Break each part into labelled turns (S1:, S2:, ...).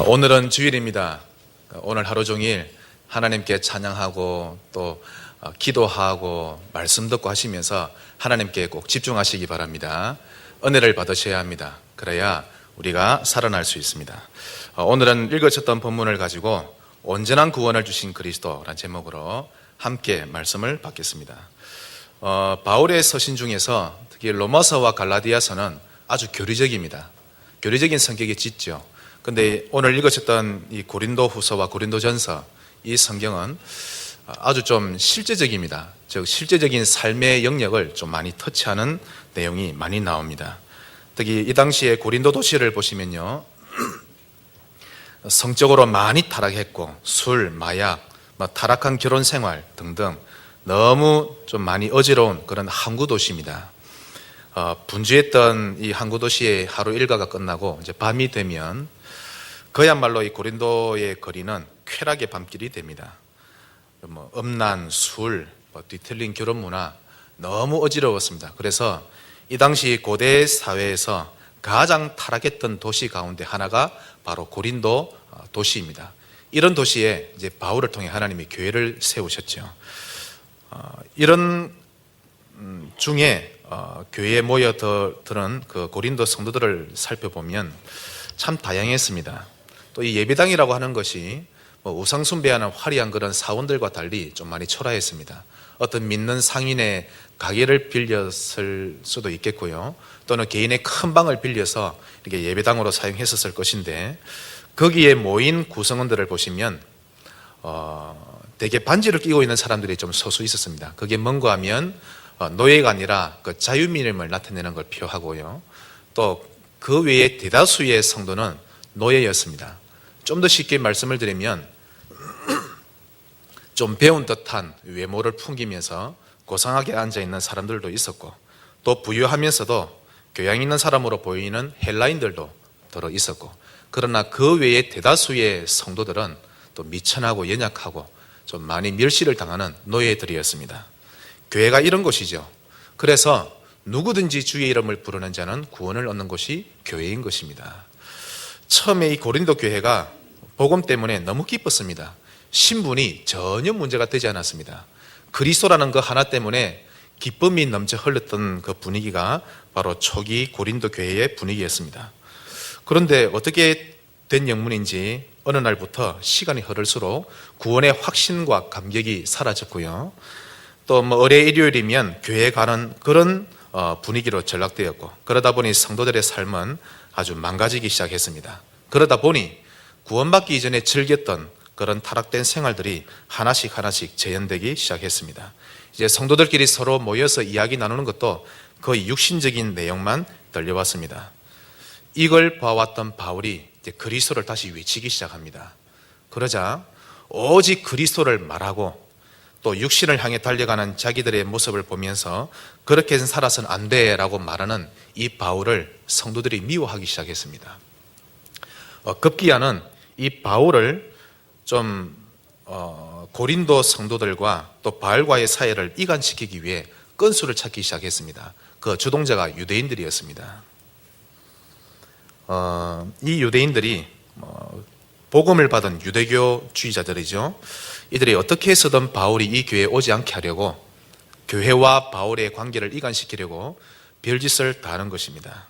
S1: 오늘은 주일입니다. 오늘 하루 종일 하나님께 찬양하고 또 기도하고 말씀 듣고 하시면서 하나님께 꼭 집중하시기 바랍니다. 은혜를 받으셔야 합니다. 그래야 우리가 살아날 수 있습니다. 오늘은 읽으셨던 본문을 가지고 온전한 구원을 주신 그리스도라는 제목으로 함께 말씀을 받겠습니다. 바울의 서신 중에서 특히 로마서와 갈라디아서는 아주 교리적입니다. 교리적인 성격이 짙죠. 근데 오늘 읽으셨던 이 고린도후서와 고린도전서, 이 성경은 아주 좀 실제적입니다. 즉 실제적인 삶의 영역을 좀 많이 터치하는 내용이 많이 나옵니다. 특히 이 당시에 고린도 도시를 보시면요, 성적으로 많이 타락했고 술, 마약, 타락한 결혼 생활 등등 너무 좀 많이 어지러운 그런 항구 도시입니다. 분주했던 이 항구 도시의 하루 일과가 끝나고 이제 밤이 되면 그야말로 이 고린도의 거리는 쾌락의 밤길이 됩니다. 음란, 술, 뒤틀린 결혼 문화 너무 어지러웠습니다. 그래서 이 당시 고대 사회에서 가장 타락했던 도시 가운데 하나가 바로 고린도 도시입니다. 이런 도시에 이제 바울을 통해 하나님이 교회를 세우셨죠. 이런 중에 교회에 모여드는 그 고린도 성도들을 살펴보면 참 다양했습니다. 또 이 예배당이라고 하는 것이 우상 숭배하는 화려한 그런 사원들과 달리 좀 많이 초라했습니다. 어떤 믿는 상인의 가게를 빌렸을 수도 있겠고요. 또는 개인의 큰 방을 빌려서 이렇게 예배당으로 사용했었을 것인데, 거기에 모인 구성원들을 보시면 대개 반지를 끼고 있는 사람들이 좀 소수 있었습니다. 그게 뭔가 하면 노예가 아니라 그 자유민임을 나타내는 걸 표하고요. 또 그 외에 대다수의 성도는 노예였습니다. 좀 더 쉽게 말씀을 드리면 좀 배운 듯한 외모를 풍기면서 고상하게 앉아있는 사람들도 있었고, 또 부유하면서도 교양 있는 사람으로 보이는 헬라인들도 들어 있었고, 그러나 그 외에 대다수의 성도들은 또 미천하고 연약하고 좀 많이 멸시를 당하는 노예들이었습니다. 교회가 이런 곳이죠. 그래서 누구든지 주의 이름을 부르는 자는 구원을 얻는 곳이 교회인 것입니다. 처음에 이 고린도 교회가 복음 때문에 너무 기뻤습니다. 신분이 전혀 문제가 되지 않았습니다. 그리스도라는 그 하나 때문에 기쁨이 넘쳐 흘렀던 그 분위기가 바로 초기 고린도 교회의 분위기였습니다. 그런데 어떻게 된 영문인지 어느 날부터 시간이 흐를수록 구원의 확신과 감격이 사라졌고요. 또 의례 일요일이면 교회에 가는 그런 분위기로 전락되었고, 그러다 보니 성도들의 삶은 아주 망가지기 시작했습니다. 그러다 보니 구원받기 이전에 즐겼던 그런 타락된 생활들이 하나씩 재현되기 시작했습니다. 이제 성도들끼리 서로 모여서 이야기 나누는 것도 거의 육신적인 내용만 들려왔습니다. 이걸 봐왔던 바울이 이제 그리스도를 다시 외치기 시작합니다. 그러자 오직 그리스도를 말하고 또 육신을 향해 달려가는 자기들의 모습을 보면서 그렇게는 살아서는 안 돼라고 말하는 이 바울을 성도들이 미워하기 시작했습니다. 급기야는 이 바울을 좀 고린도 성도들과 또 바울과의 사이를 이간시키기 위해 건수를 찾기 시작했습니다. 그 주동자가 유대인들이었습니다. 이 유대인들이 복음을 받은 유대교주의자들이죠. 이들이 어떻게 해서든 바울이 이 교회에 오지 않게 하려고, 교회와 바울의 관계를 이간시키려고 별짓을 다 하는 것입니다.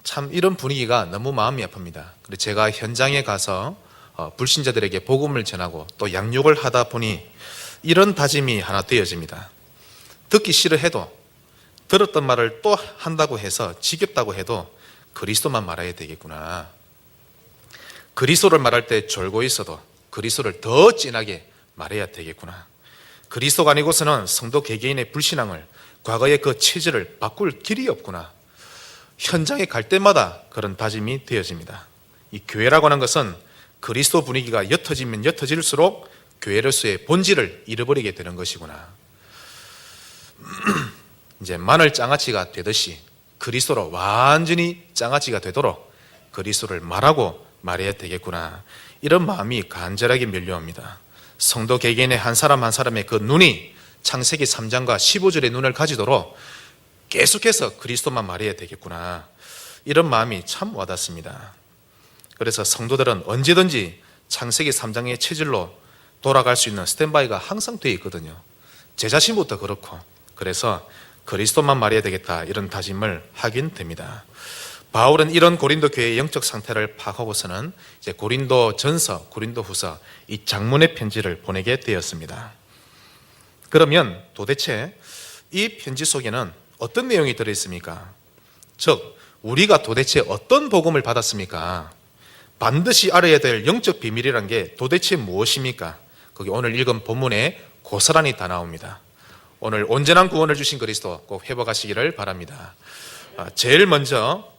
S1: 참 이런 분위기가 너무 마음이 아픕니다. 그래서 제가 현장에 가서 불신자들에게 복음을 전하고 또 양육을 하다 보니 이런 다짐이 하나 되어집니다. 듣기 싫어해도, 들었던 말을 또 한다고 해서 지겹다고 해도 그리스도만 말해야 되겠구나. 그리스도를 말할 때 졸고 있어도 그리스도를 더 진하게 말해야 되겠구나. 그리스도가 아니고서는 성도 개개인의 불신앙을, 과거의 그 체질을 바꿀 길이 없구나. 현장에 갈 때마다 그런 다짐이 되어집니다. 이 교회라고 하는 것은 그리스도 분위기가 옅어지면 옅어질수록 교회로서의 본질을 잃어버리게 되는 것이구나. 이제 마늘 장아찌가 되듯이 그리스도로 완전히 장아찌가 되도록 그리스도를 말하고 말해야 되겠구나. 이런 마음이 간절하게 밀려옵니다. 성도 개개인의 한 사람 한 사람의 그 눈이 창세기 3장과 15절의 눈을 가지도록 계속해서 그리스도만 말해야 되겠구나. 이런 마음이 참 와닿습니다. 그래서 성도들은 언제든지 창세기 3장의 체질로 돌아갈 수 있는 스탠바이가 항상 되어 있거든요. 제 자신부터 그렇고, 그래서 그리스도만 말해야 되겠다, 이런 다짐을 하긴 됩니다. 바울은 이런 고린도 교회의 영적 상태를 파악하고서는 이제 고린도 전서, 고린도 후서 이 장문의 편지를 보내게 되었습니다. 그러면 도대체 이 편지 속에는 어떤 내용이 들어있습니까? 즉, 우리가 도대체 어떤 복음을 받았습니까? 반드시 알아야 될 영적 비밀이란 게 도대체 무엇입니까? 거기 오늘 읽은 본문에 고스란히 다 나옵니다. 오늘 온전한 구원을 주신 그리스도 꼭 회복하시기를 바랍니다. 제일 먼저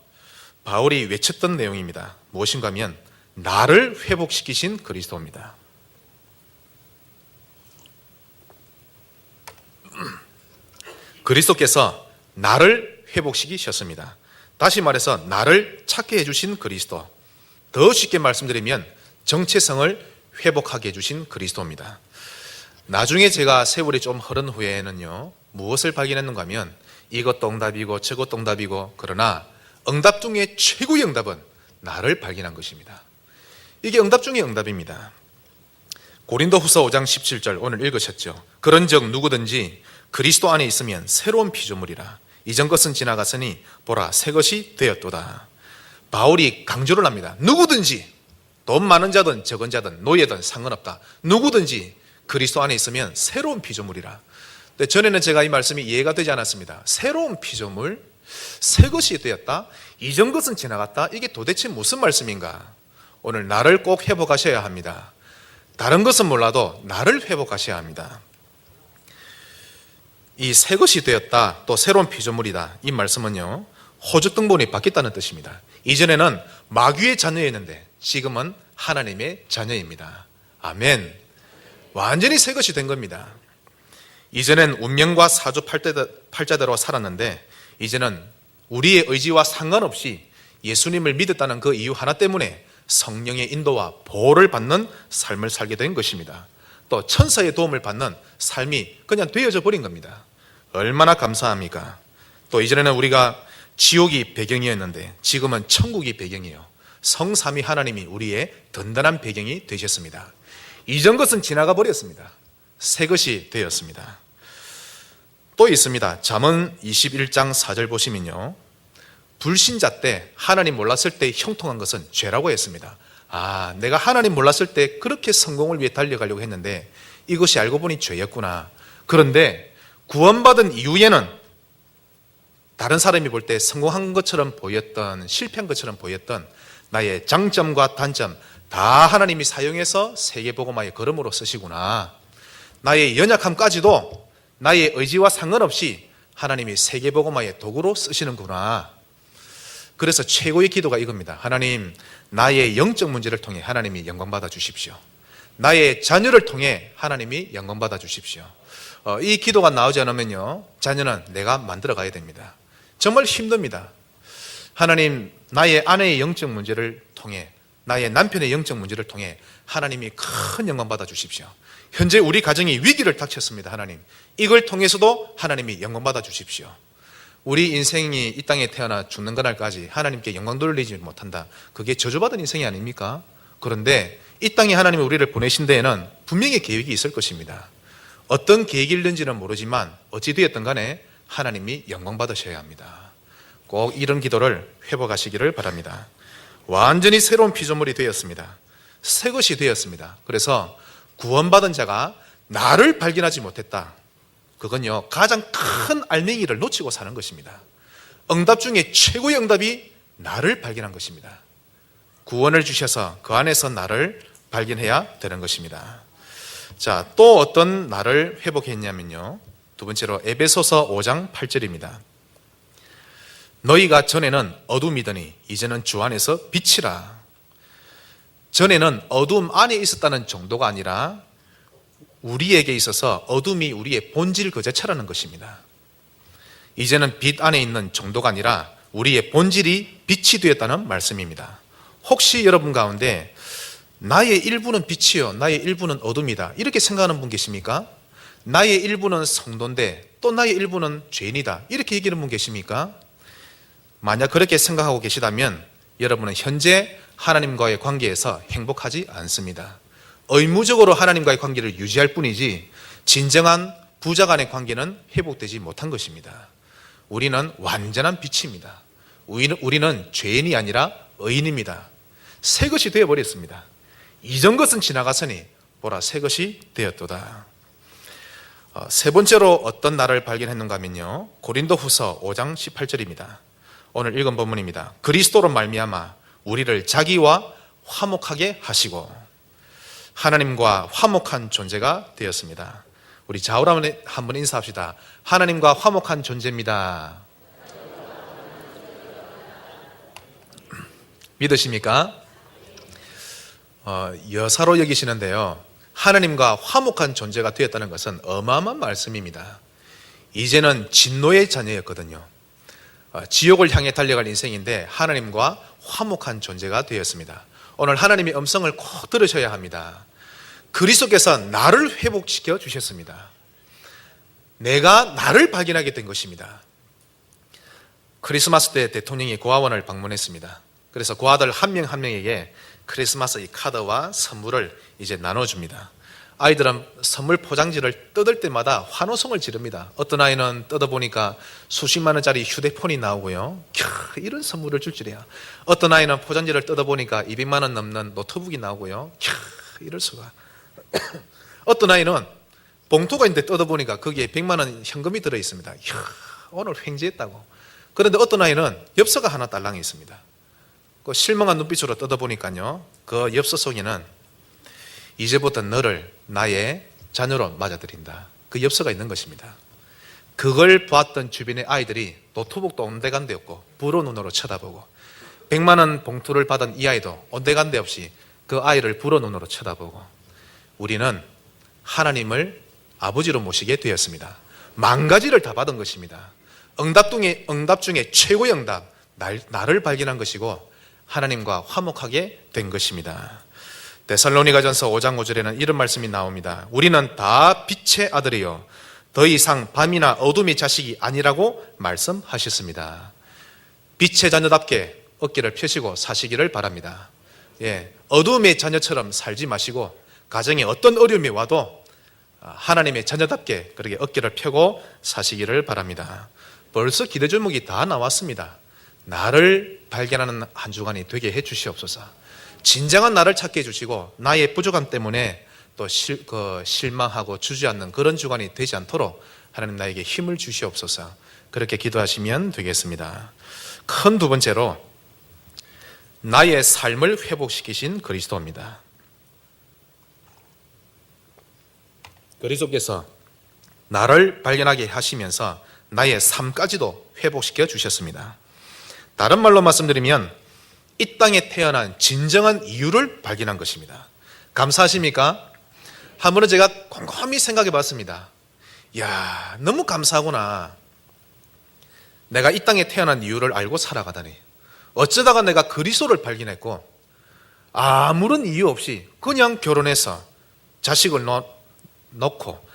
S1: 바울이 외쳤던 내용입니다. 무엇인가 하면 나를 회복시키신 그리스도입니다. 그리스도께서 나를 회복시키셨습니다. 다시 말해서 나를 찾게 해주신 그리스도, 더 쉽게 말씀드리면 정체성을 회복하게 해주신 그리스도입니다. 나중에 제가 세월이 좀 흐른 후에는요, 무엇을 발견했는가 하면 이것도 응답이고 저것도 응답이고, 그러나 응답 중에 최고의 응답은 나를 발견한 것입니다. 이게 응답 중에 응답입니다. 고린도 후서 5장 17절 오늘 읽으셨죠? 그런즉 누구든지 그리스도 안에 있으면 새로운 피조물이라. 이전 것은 지나갔으니 보라 새 것이 되었도다. 바울이 강조를 합니다. 누구든지, 돈 많은 자든 적은 자든 노예든 상관없다. 누구든지 그리스도 안에 있으면 새로운 피조물이라. 근데 전에는 제가 이 말씀이 이해가 되지 않았습니다. 새로운 피조물, 새 것이 되었다, 이전 것은 지나갔다, 이게 도대체 무슨 말씀인가? 오늘 나를 꼭 회복하셔야 합니다. 다른 것은 몰라도 나를 회복하셔야 합니다. 이 새 것이 되었다, 또 새로운 피조물이다, 이 말씀은요, 호주 등본이 바뀌었다는 뜻입니다. 이전에는 마귀의 자녀였는데 지금은 하나님의 자녀입니다. 아멘. 완전히 새 것이 된 겁니다. 이전엔 운명과 사주팔자대로 살았는데 이제는 우리의 의지와 상관없이 예수님을 믿었다는 그 이유 하나 때문에 성령의 인도와 보호를 받는 삶을 살게 된 것입니다. 또 천사의 도움을 받는 삶이 그냥 되어져 버린 겁니다. 얼마나 감사합니까? 또 이전에는 우리가 지옥이 배경이었는데 지금은 천국이 배경이에요. 성삼위 하나님이 우리의 든든한 배경이 되셨습니다. 이전 것은 지나가 버렸습니다. 새 것이 되었습니다. 또 있습니다. 잠언 21장 4절 보시면요, 불신자 때 하나님 몰랐을 때 형통한 것은 죄라고 했습니다. 내가 하나님 몰랐을 때 그렇게 성공을 위해 달려가려고 했는데 이것이 알고 보니 죄였구나. 그런데 구원받은 이후에는 다른 사람이 볼 때 성공한 것처럼 보였던, 실패한 것처럼 보였던 나의 장점과 단점 다 하나님이 사용해서 세계복음화의 걸음으로 쓰시구나. 나의 연약함까지도 나의 의지와 상관없이 하나님이 세계복음화의 도구로 쓰시는구나. 그래서 최고의 기도가 이겁니다. 하나님, 나의 영적 문제를 통해 하나님이 영광받아 주십시오. 나의 자녀를 통해 하나님이 영광받아 주십시오. 이 기도가 나오지 않으면요, 자녀는 내가 만들어 가야 됩니다. 정말 힘듭니다. 하나님, 나의 아내의 영적 문제를 통해, 나의 남편의 영적 문제를 통해 하나님이 큰 영광 받아 주십시오. 현재 우리 가정이 위기를 닥쳤습니다. 하나님, 이걸 통해서도 하나님이 영광 받아 주십시오. 우리 인생이 이 땅에 태어나 죽는 그날까지 하나님께 영광 돌리지 못한다, 그게 저주받은 인생이 아닙니까? 그런데 이 땅에 하나님이 우리를 보내신 데에는 분명히 계획이 있을 것입니다. 어떤 계획이있는지는 모르지만 어찌되었든 간에 하나님이 영광 받으셔야 합니다. 꼭 이런 기도를 회복하시기를 바랍니다. 완전히 새로운 피조물이 되었습니다. 새 것이 되었습니다. 그래서 구원받은 자가 나를 발견하지 못했다, 그건요, 가장 큰 알맹이를 놓치고 사는 것입니다. 응답 중에 최고의 응답이 나를 발견한 것입니다. 구원을 주셔서 그 안에서 나를 발견해야 되는 것입니다. 자, 또 어떤 나를 회복했냐면요, 두 번째로 에베소서 5장 8절입니다. 너희가 전에는 어둠이더니 이제는 주 안에서 빛이라. 전에는 어둠 안에 있었다는 정도가 아니라 우리에게 있어서 어둠이 우리의 본질 그 자체라는 것입니다. 이제는 빛 안에 있는 정도가 아니라 우리의 본질이 빛이 되었다는 말씀입니다. 혹시 여러분 가운데 나의 일부는 빛이요, 나의 일부는 어둠이다, 이렇게 생각하는 분 계십니까? 나의 일부는 성도인데 또 나의 일부는 죄인이다, 이렇게 얘기하는 분 계십니까? 만약 그렇게 생각하고 계시다면 여러분은 현재 하나님과의 관계에서 행복하지 않습니다. 의무적으로 하나님과의 관계를 유지할 뿐이지 진정한 부자 간의 관계는 회복되지 못한 것입니다. 우리는 완전한 빛입니다. 우리는 죄인이 아니라 의인입니다. 새 것이 되어버렸습니다. 이전 것은 지나갔으니 보라 새 것이 되었도다. 세 번째로 어떤 나를 발견했는가 하면요, 고린도후서 5장 18절입니다. 오늘 읽은 본문입니다. 그리스도로 말미암아 우리를 자기와 화목하게 하시고 하나님과 화목한 존재가 되었습니다. 우리 좌우로 한번 인사합시다. 하나님과 화목한 존재입니다. 믿으십니까? 여사로 여기시는데요, 하나님과 화목한 존재가 되었다는 것은 어마어마한 말씀입니다. 이제는 진노의 자녀였거든요. 지옥을 향해 달려갈 인생인데 하나님과 화목한 존재가 되었습니다. 오늘 하나님의 음성을 꼭 들으셔야 합니다. 그리스도께서 나를 회복시켜 주셨습니다. 내가 나를 발견하게 된 것입니다. 크리스마스 때 대통령이 고아원을 방문했습니다. 그래서 고아들 한 명 한 명에게 크리스마스 이 카드와 선물을 이제 나눠줍니다. 아이들은 선물 포장지를 뜯을 때마다 환호성을 지릅니다. 어떤 아이는 뜯어보니까 수십만 원짜리 휴대폰이 나오고요. 이런 선물을 줄 줄이야. 어떤 아이는 포장지를 뜯어보니까 200만 원 넘는 노트북이 나오고요. 이럴 수가. 어떤 아이는 봉투가 있는데 뜯어보니까 거기에 100만 원 현금이 들어있습니다. 오늘 횡재했다고. 그런데 어떤 아이는 엽서가 하나 딸랑이 있습니다. 그 실망한 눈빛으로 뜯어보니까요, 그 엽서 속에는 이제부터 너를 나의 자녀로 맞아들인다, 그 엽서가 있는 것입니다. 그걸 보았던 주변의 아이들이 노트북도 온데간데 없고 불어 눈으로 쳐다보고, 100만 원 봉투를 받은 이 아이도 온데간데 없이 그 아이를 불어 눈으로 쳐다보고, 우리는 하나님을 아버지로 모시게 되었습니다. 만 가지를 다 받은 것입니다. 응답 중에 최고의 응답, 나를 발견한 것이고 하나님과 화목하게 된 것입니다. 데살로니가전서 5장 5절에는 이런 말씀이 나옵니다. 우리는 다 빛의 아들이요 더 이상 밤이나 어둠의 자식이 아니라고 말씀하셨습니다. 빛의 자녀답게 어깨를 펴시고 사시기를 바랍니다. 어둠의 자녀처럼 살지 마시고 가정에 어떤 어려움이 와도 하나님의 자녀답게 그렇게 어깨를 펴고 사시기를 바랍니다. 벌써 기도 제목이 다 나왔습니다. 나를 발견하는 한 주간이 되게 해 주시옵소서. 진정한 나를 찾게 해주시고 나의 부족함 때문에 또 실망하고 주저앉는 그런 주간이 되지 않도록 하나님 나에게 힘을 주시옵소서. 그렇게 기도하시면 되겠습니다. 큰 두 번째로 나의 삶을 회복시키신 그리스도입니다. 그리스도께서 나를 발견하게 하시면서 나의 삶까지도 회복시켜 주셨습니다. 다른 말로 말씀드리면 이 땅에 태어난 진정한 이유를 발견한 것입니다. 감사하십니까? 한 번은 제가 곰곰이 생각해 봤습니다. 이야, 너무 감사하구나. 내가 이 땅에 태어난 이유를 알고 살아가다니. 어쩌다가 내가 그리스도를 발견했고 아무런 이유 없이 그냥 결혼해서 자식을 넣고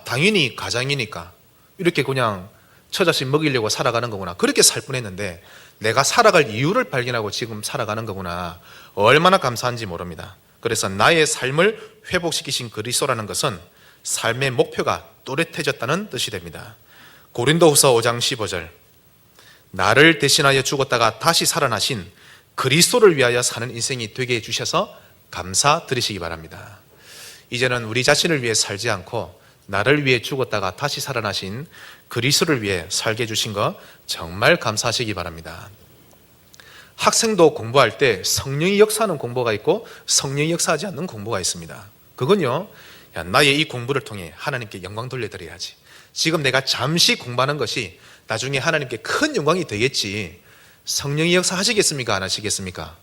S1: 당연히 가장이니까 이렇게 그냥 처자식 먹이려고 살아가는 거구나, 그렇게 살 뻔했는데 내가 살아갈 이유를 발견하고 지금 살아가는 거구나. 얼마나 감사한지 모릅니다. 그래서 나의 삶을 회복시키신 그리스도라는 것은 삶의 목표가 뚜렷해졌다는 뜻이 됩니다. 고린도후서 5장 15절, 나를 대신하여 죽었다가 다시 살아나신 그리스도를 위하여 사는 인생이 되게 해주셔서 감사드리시기 바랍니다. 이제는 우리 자신을 위해 살지 않고 나를 위해 죽었다가 다시 살아나신 그리스도를 위해 살게 해주신 것 정말 감사하시기 바랍니다. 학생도 공부할 때 성령이 역사하는 공부가 있고 성령이 역사하지 않는 공부가 있습니다. 그건요, 나의 이 공부를 통해 하나님께 영광 돌려드려야지, 지금 내가 잠시 공부하는 것이 나중에 하나님께 큰 영광이 되겠지, 성령이 역사하시겠습니까? 안 하시겠습니까?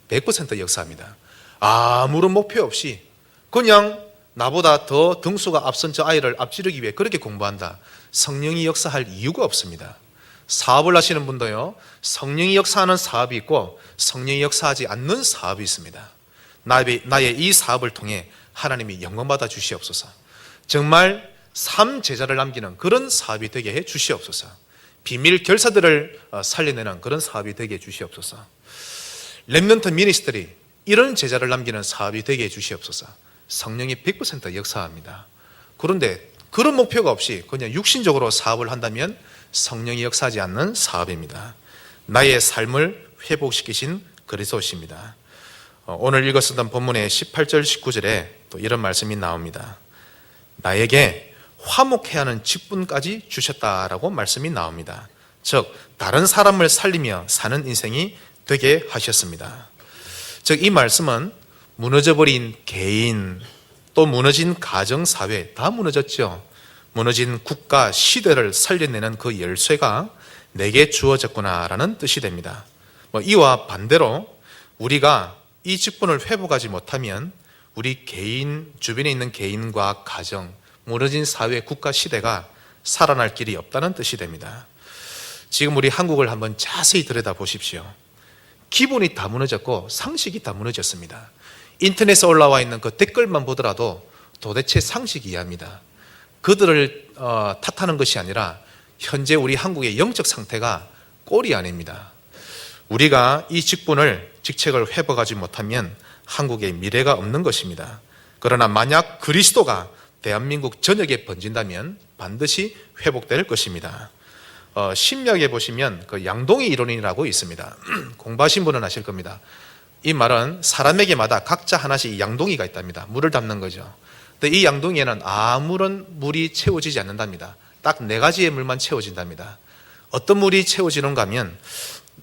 S1: 100% 역사합니다. 아무런 목표 없이 그냥 나보다 더 등수가 앞선 저 아이를 앞지르기 위해 그렇게 공부한다. 성령이 역사할 이유가 없습니다. 사업을 하시는 분도요, 성령이 역사하는 사업이 있고 성령이 역사하지 않는 사업이 있습니다. 나의 이 사업을 통해 하나님이 영광받아 주시옵소서. 정말 삶 제자를 남기는 그런 사업이 되게 해 주시옵소서. 비밀 결사들을 살려내는 그런 사업이 되게 해 주시옵소서. 렘넌트 미니스트리 이런 제자를 남기는 사업이 되게 해주시옵소서. 성령이 100% 역사합니다. 그런데 그런 목표가 없이 그냥 육신적으로 사업을 한다면 성령이 역사하지 않는 사업입니다. 나의 삶을 회복시키신 그리스도십니다. 오늘 읽었었던 본문의 18절 19절에 또 이런 말씀이 나옵니다. 나에게 화목해야 하는 직분까지 주셨다라고 말씀이 나옵니다. 즉 다른 사람을 살리며 사는 인생이 되게 하셨습니다. 즉 이 말씀은 무너져버린 개인, 또 무너진 가정, 사회 다 무너졌죠. 무너진 국가, 시대를 살려내는 그 열쇠가 내게 주어졌구나라는 뜻이 됩니다. 이와 반대로 우리가 이 직분을 회복하지 못하면 우리 개인, 주변에 있는 개인과 가정, 무너진 사회, 국가, 시대가 살아날 길이 없다는 뜻이 됩니다. 지금 우리 한국을 한번 자세히 들여다보십시오. 기본이 다 무너졌고 상식이 다 무너졌습니다. 인터넷에 올라와 있는 그 댓글만 보더라도 도대체 상식이 이해합니다. 그들을 탓하는 것이 아니라 현재 우리 한국의 영적 상태가 꼴이 아닙니다. 우리가 이 직책을 회복하지 못하면 한국의 미래가 없는 것입니다. 그러나 만약 그리스도가 대한민국 전역에 번진다면 반드시 회복될 것입니다. 신약에 보시면 그 양동이 이론이라고 있습니다. 공부하신 분은 아실 겁니다. 이 말은 사람에게마다 각자 하나씩 양동이가 있답니다. 물을 담는 거죠. 근데 이 양동이에는 아무런 물이 채워지지 않는답니다. 딱 4가지의 물만 채워진답니다. 어떤 물이 채워지는가 하면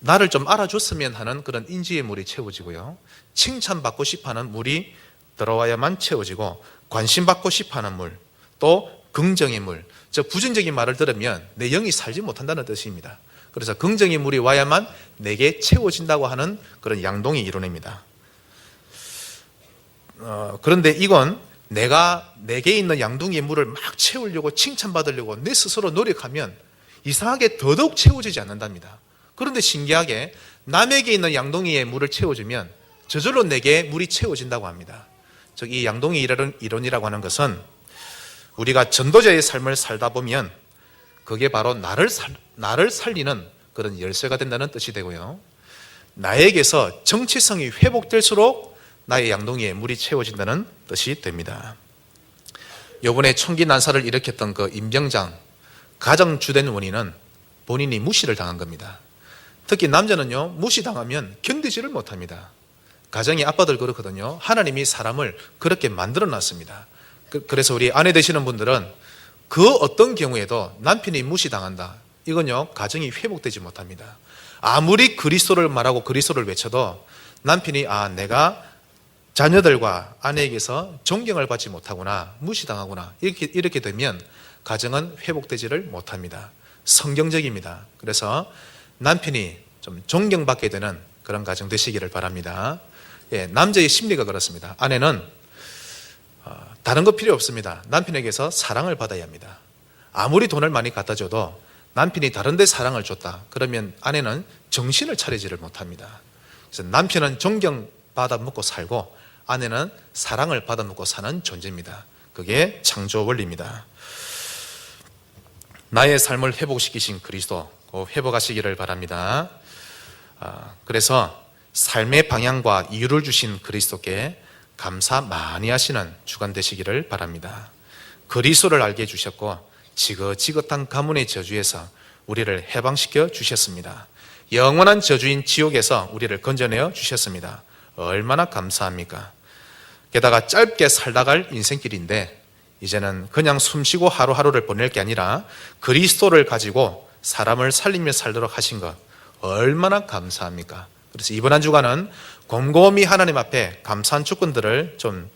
S1: 나를 좀 알아줬으면 하는 그런 인지의 물이 채워지고요, 칭찬받고 싶어하는 물이 들어와야만 채워지고, 관심받고 싶어하는 물, 또 긍정의 물, 즉 부정적인 말을 들으면 내 영이 살지 못한다는 뜻입니다. 그래서 긍정의 물이 와야만 내게 채워진다고 하는 그런 양동이 이론입니다. 그런데 이건 내게 있는 양동이의 물을 막 채우려고 칭찬받으려고 내 스스로 노력하면 이상하게 더더욱 채워지지 않는답니다. 그런데 신기하게 남에게 있는 양동이의 물을 채워주면 저절로 내게 물이 채워진다고 합니다. 즉 이 양동이 이론이라고 하는 것은 우리가 전도자의 삶을 살다 보면 그게 바로 나를 살리는 그런 열쇠가 된다는 뜻이 되고요, 나에게서 정체성이 회복될수록 나의 양동이에 물이 채워진다는 뜻이 됩니다. 이번에 총기 난사를 일으켰던 그 임병장, 가장 주된 원인은 본인이 무시를 당한 겁니다. 특히 남자는요, 무시당하면 견디지를 못합니다. 가정의 아빠들 그렇거든요. 하나님이 사람을 그렇게 만들어 놨습니다. 그래서 우리 아내 되시는 분들은 그 어떤 경우에도 남편이 무시당한다, 이건요 가정이 회복되지 못합니다. 아무리 그리스도를 말하고 그리스도를 외쳐도 남편이 내가 자녀들과 아내에게서 존경을 받지 못하구나, 무시당하구나, 이렇게 되면 가정은 회복되지를 못합니다. 성경적입니다. 그래서 남편이 좀 존경받게 되는 그런 가정 되시기를 바랍니다. 남자의 심리가 그렇습니다. 아내는 다른 거 필요 없습니다. 남편에게서 사랑을 받아야 합니다. 아무리 돈을 많이 갖다 줘도 남편이 다른 데 사랑을 줬다 그러면 아내는 정신을 차리지를 못합니다. 그래서 남편은 존경받아 먹고 살고 아내는 사랑을 받아 먹고 사는 존재입니다. 그게 창조 원리입니다. 나의 삶을 회복시키신 그리스도 꼭 회복하시기를 바랍니다. 그래서 삶의 방향과 이유를 주신 그리스도께 감사 많이 하시는 주간 되시기를 바랍니다. 그리스도를 알게 해주셨고 지긋지긋한 가문의 저주에서 우리를 해방시켜 주셨습니다. 영원한 저주인 지옥에서 우리를 건져내어 주셨습니다. 얼마나 감사합니까? 게다가 짧게 살다 갈 인생길인데 이제는 그냥 숨쉬고 하루하루를 보낼 게 아니라 그리스도를 가지고 사람을 살리며 살도록 하신 것 얼마나 감사합니까? 그래서 이번 한 주간은 곰곰이 하나님 앞에 감사한 주권들을 좀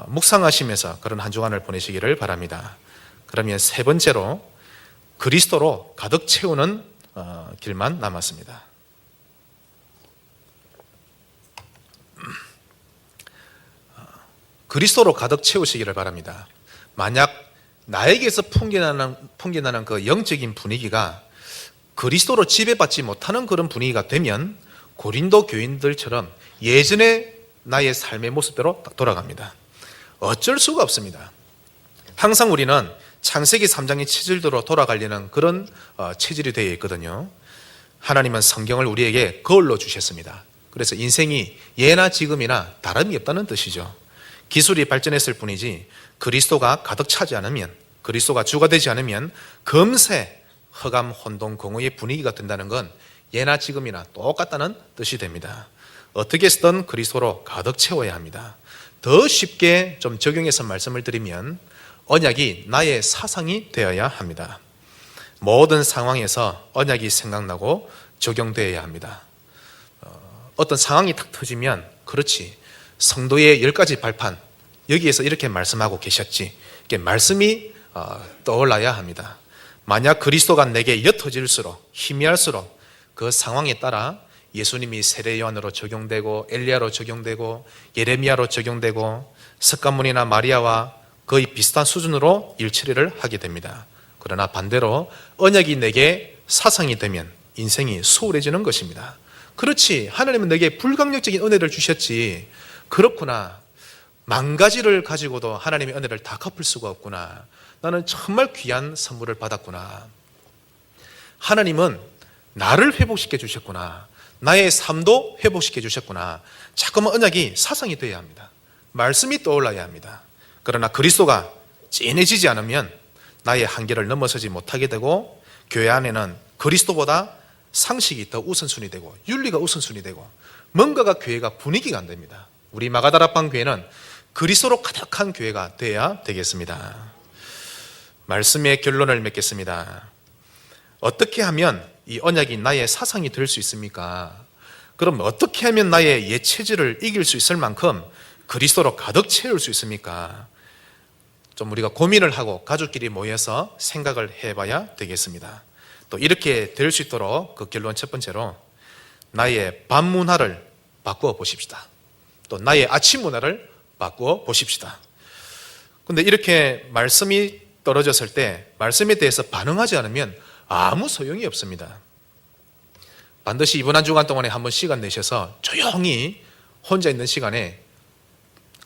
S1: 묵상하시면서 그런 한 주간을 보내시기를 바랍니다. 그러면 세 번째로 그리스도로 가득 채우는 길만 남았습니다. 그리스도로 가득 채우시기를 바랍니다. 만약 나에게서 풍겨나는 그 영적인 분위기가 그리스도로 지배받지 못하는 그런 분위기가 되면 고린도 교인들처럼 예전의 나의 삶의 모습대로 돌아갑니다. 어쩔 수가 없습니다. 항상 우리는 창세기 3장의 체질대로 돌아가려는 그런 체질이 되어 있거든요. 하나님은 성경을 우리에게 거울로 주셨습니다. 그래서 인생이 예나 지금이나 다름이 없다는 뜻이죠. 기술이 발전했을 뿐이지 그리스도가 가득 차지 않으면, 그리스도가 주가 되지 않으면 금세 허감, 혼동, 공허의 분위기가 된다는 건 예나 지금이나 똑같다는 뜻이 됩니다. 어떻게 쓰든 그리스도로 가득 채워야 합니다. 더 쉽게 좀 적용해서 말씀을 드리면 언약이 나의 사상이 되어야 합니다. 모든 상황에서 언약이 생각나고 적용되어야 합니다. 어떤 상황이 탁 터지면, 그렇지, 성도의 10가지 발판, 여기에서 이렇게 말씀하고 계셨지, 이렇게 말씀이 떠올라야 합니다. 만약 그리스도가 내게 옅어질수록, 희미할수록 그 상황에 따라 예수님이 세례 요한으로 적용되고, 엘리야로 적용되고, 예레미야로 적용되고, 석가모니나 마리아와 거의 비슷한 수준으로 일처리를 하게 됩니다. 그러나 반대로 언약이 내게 사상이 되면 인생이 수월해지는 것입니다. 그렇지, 하나님은 내게 불강력적인 은혜를 주셨지, 그렇구나, 만 가지를 가지고도 하나님의 은혜를 다 갚을 수가 없구나, 나는 정말 귀한 선물을 받았구나, 하나님은 나를 회복시켜 주셨구나, 나의 삶도 회복시켜 주셨구나, 자꾸만 언약이 사상이 되어야 합니다. 말씀이 떠올라야 합니다. 그러나 그리스도가 진해지지 않으면 나의 한계를 넘어서지 못하게 되고, 교회 안에는 그리스도보다 상식이 더 우선순위 되고 윤리가 우선순위 되고 뭔가가, 교회가 분위기가 안 됩니다. 우리 마가다락방 교회는 그리스도로 가득한 교회가 되어야 되겠습니다. 말씀의 결론을 맺겠습니다. 어떻게 하면 이 언약이 나의 사상이 될 수 있습니까? 그럼 어떻게 하면 나의 옛 체질을 이길 수 있을 만큼 그리스도로 가득 채울 수 있습니까? 좀 우리가 고민을 하고 가족끼리 모여서 생각을 해봐야 되겠습니다. 또 이렇게 될 수 있도록 그 결론 첫 번째로, 나의 밤 문화를 바꾸어 보십시다. 또 나의 아침 문화를 바꾸어 보십시다. 근데 이렇게 말씀이 떨어졌을 때 말씀에 대해서 반응하지 않으면 아무 소용이 없습니다. 반드시 이번 한 주간 동안에 한번 시간 내셔서 조용히 혼자 있는 시간에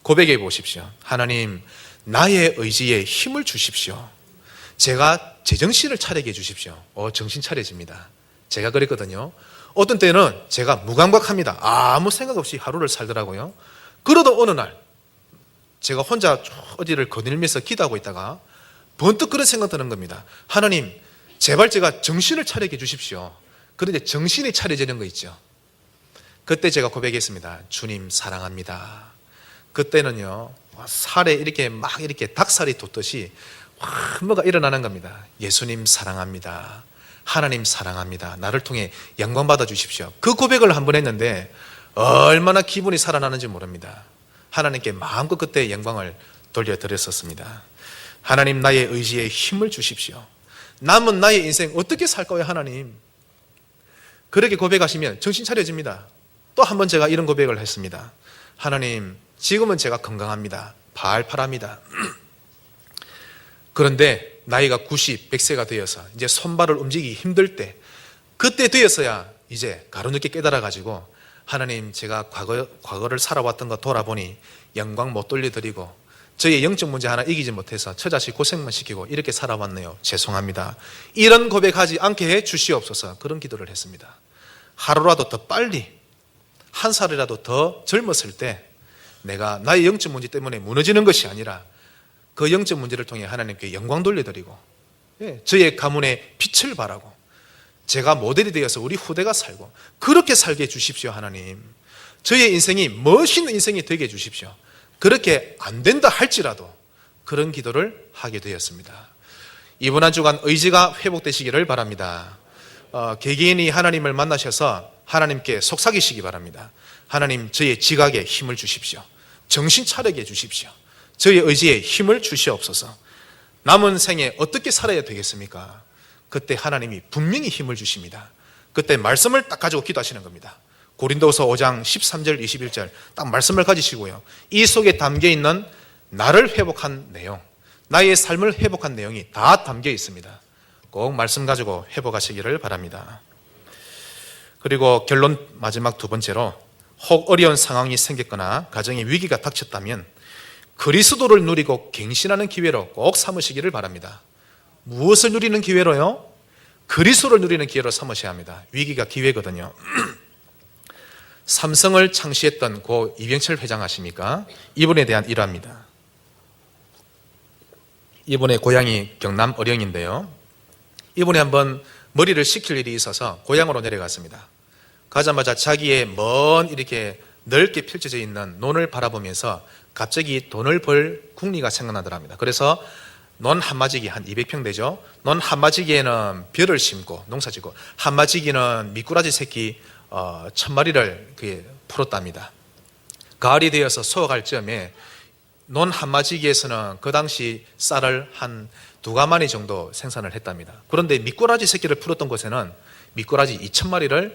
S1: 고백해 보십시오. 하나님, 나의 의지에 힘을 주십시오. 제가 제정신을 차리게 해주십시오. 정신 차려집니다. 제가 그랬거든요. 어떤 때는 제가 무감각합니다. 아무 생각 없이 하루를 살더라고요. 그러다 어느 날 제가 혼자 어디를 거닐면서 기도하고 있다가 번뜩 그런 생각 드는 겁니다. 하나님, 제발 제가 정신을 차리게 해주십시오. 그런데 정신이 차려지는 거 있죠. 그때 제가 고백했습니다. 주님 사랑합니다. 그때는요, 살에 이렇게 막 이렇게 닭살이 돋듯이 뭐가 일어나는 겁니다. 예수님 사랑합니다. 하나님 사랑합니다. 나를 통해 영광 받아 주십시오. 그 고백을 한번 했는데 얼마나 기분이 살아나는지 모릅니다. 하나님께 마음껏 그때 영광을 돌려드렸었습니다. 하나님, 나의 의지에 힘을 주십시오. 남은 나의 인생 어떻게 살까요, 하나님? 그렇게 고백하시면 정신 차려집니다. 또 한 번 제가 이런 고백을 했습니다. 하나님, 지금은 제가 건강합니다. 팔팔합니다. 그런데 나이가 90, 100세가 되어서 이제 손발을 움직이기 힘들 때, 그때 되어서야 이제 가로늦게 깨달아가지고, 하나님, 제가 과거를 살아왔던 거 돌아보니 영광 못 돌려드리고 저의 영적 문제 하나 이기지 못해서 처자식 고생만 시키고 이렇게 살아왔네요. 죄송합니다. 이런 고백하지 않게 해 주시옵소서. 그런 기도를 했습니다. 하루라도 더 빨리, 한 살이라도 더 젊었을 때 내가 나의 영적 문제 때문에 무너지는 것이 아니라 그 영적 문제를 통해 하나님께 영광 돌려드리고, 저의 가문에 빛을 발하고 제가 모델이 되어서 우리 후대가 살고 그렇게 살게 해주십시오. 하나님, 저의 인생이 멋있는 인생이 되게 해주십시오. 그렇게 안 된다 할지라도 그런 기도를 하게 되었습니다. 이번 한 주간 의지가 회복되시기를 바랍니다. 개개인이 하나님을 만나셔서 하나님께 속삭이시기 바랍니다. 하나님, 저의 지각에 힘을 주십시오. 정신 차리게 해주십시오. 저의 의지에 힘을 주시옵소서. 남은 생에 어떻게 살아야 되겠습니까? 그때 하나님이 분명히 힘을 주십니다. 그때 말씀을 딱 가지고 기도하시는 겁니다. 고린도서 5장 13절 21절 딱 말씀을 가지시고요, 이 속에 담겨있는 나를 회복한 내용, 나의 삶을 회복한 내용이 다 담겨 있습니다. 꼭 말씀 가지고 회복하시기를 바랍니다. 그리고 결론 마지막 두 번째로, 혹 어려운 상황이 생겼거나 가정에 위기가 닥쳤다면 그리스도를 누리고 갱신하는 기회로 꼭 삼으시기를 바랍니다. 무엇을 누리는 기회로요? 그리스도를 누리는 기회로 삼으셔야 합니다. 위기가 기회거든요. 삼성을 창시했던 고 이병철 회장 아십니까? 이분에 대한 일화입니다. 이분의 고향이 경남 어령인데요. 이분이 한번 머리를 식힐 일이 있어서 고향으로 내려갔습니다. 가자마자 자기의 먼 이렇게 넓게 펼쳐져 있는 논을 바라보면서 갑자기 돈을 벌 궁리가 생각나더랍니다. 그래서 논 한마지기 한 200평 되죠. 논 한마지기에는 벼를 심고 농사짓고 한마지기는 미꾸라지 새끼 1000마리를 풀었답니다. 가을이 되어서 수확할 즈음에 논 한마지기에서는 그 당시 쌀을 한 2가마니 정도 생산을 했답니다. 그런데 미꾸라지 새끼를 풀었던 곳에는 미꾸라지 2000마리를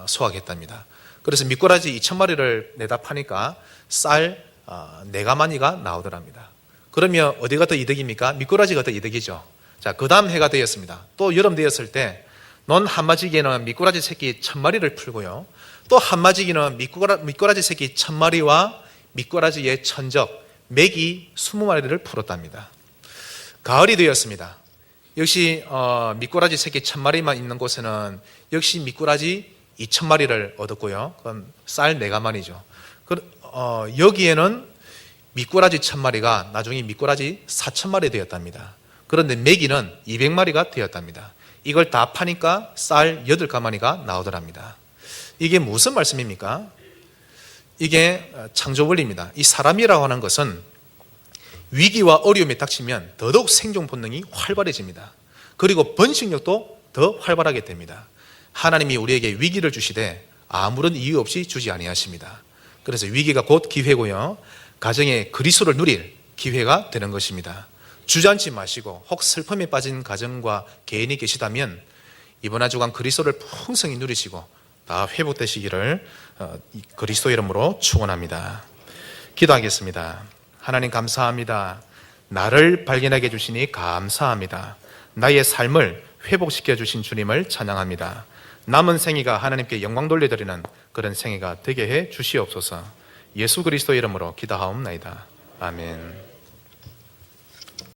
S1: 수확했답니다. 그래서 미꾸라지 2000마리를 내다 파니까 쌀 4가마니가 나오더랍니다. 그러면 어디가 더 이득입니까? 미꾸라지가 더 이득이죠. 자, 그 다음 해가 되었습니다. 또 여름 되었을 때 논 한마지기에는 미꾸라지 새끼 1000마리를 풀고요. 또 한마지기는 미꾸라지 새끼 1000마리와 미꾸라지의 천적, 메기 20마리를 풀었답니다. 가을이 되었습니다. 역시 미꾸라지 새끼 1000마리만 있는 곳에는 역시 미꾸라지 2000마리를 얻었고요. 그건 쌀 4가마니죠. 여기에는 미꾸라지 1000마리가 나중에 미꾸라지 4000마리 되었답니다. 그런데 메기는 200마리가 되었답니다. 이걸 다 파니까 쌀 8가마니가 나오더랍니다. 이게 무슨 말씀입니까? 이게 창조원리입니다. 이 사람이라고 하는 것은 위기와 어려움이 닥치면 더더욱 생존 본능이 활발해집니다. 그리고 번식력도 더 활발하게 됩니다. 하나님이 우리에게 위기를 주시되 아무런 이유 없이 주지 아니하십니다. 그래서 위기가 곧 기회고요. 가정에 그리스도를 누릴 기회가 되는 것입니다. 주저앉지 마시고 혹 슬픔에 빠진 가정과 개인이 계시다면 이번 한 주간 그리스도를 풍성히 누리시고 다 회복되시기를 그리스도 이름으로 축원합니다. 기도하겠습니다. 하나님 감사합니다. 나를 발견하게 해주시니 감사합니다. 나의 삶을 회복시켜 주신 주님을 찬양합니다. 남은 생애가 하나님께 영광 돌려드리는 그런 생애가 되게 해 주시옵소서. 예수 그리스도 이름으로 기도하옵나이다. 아멘.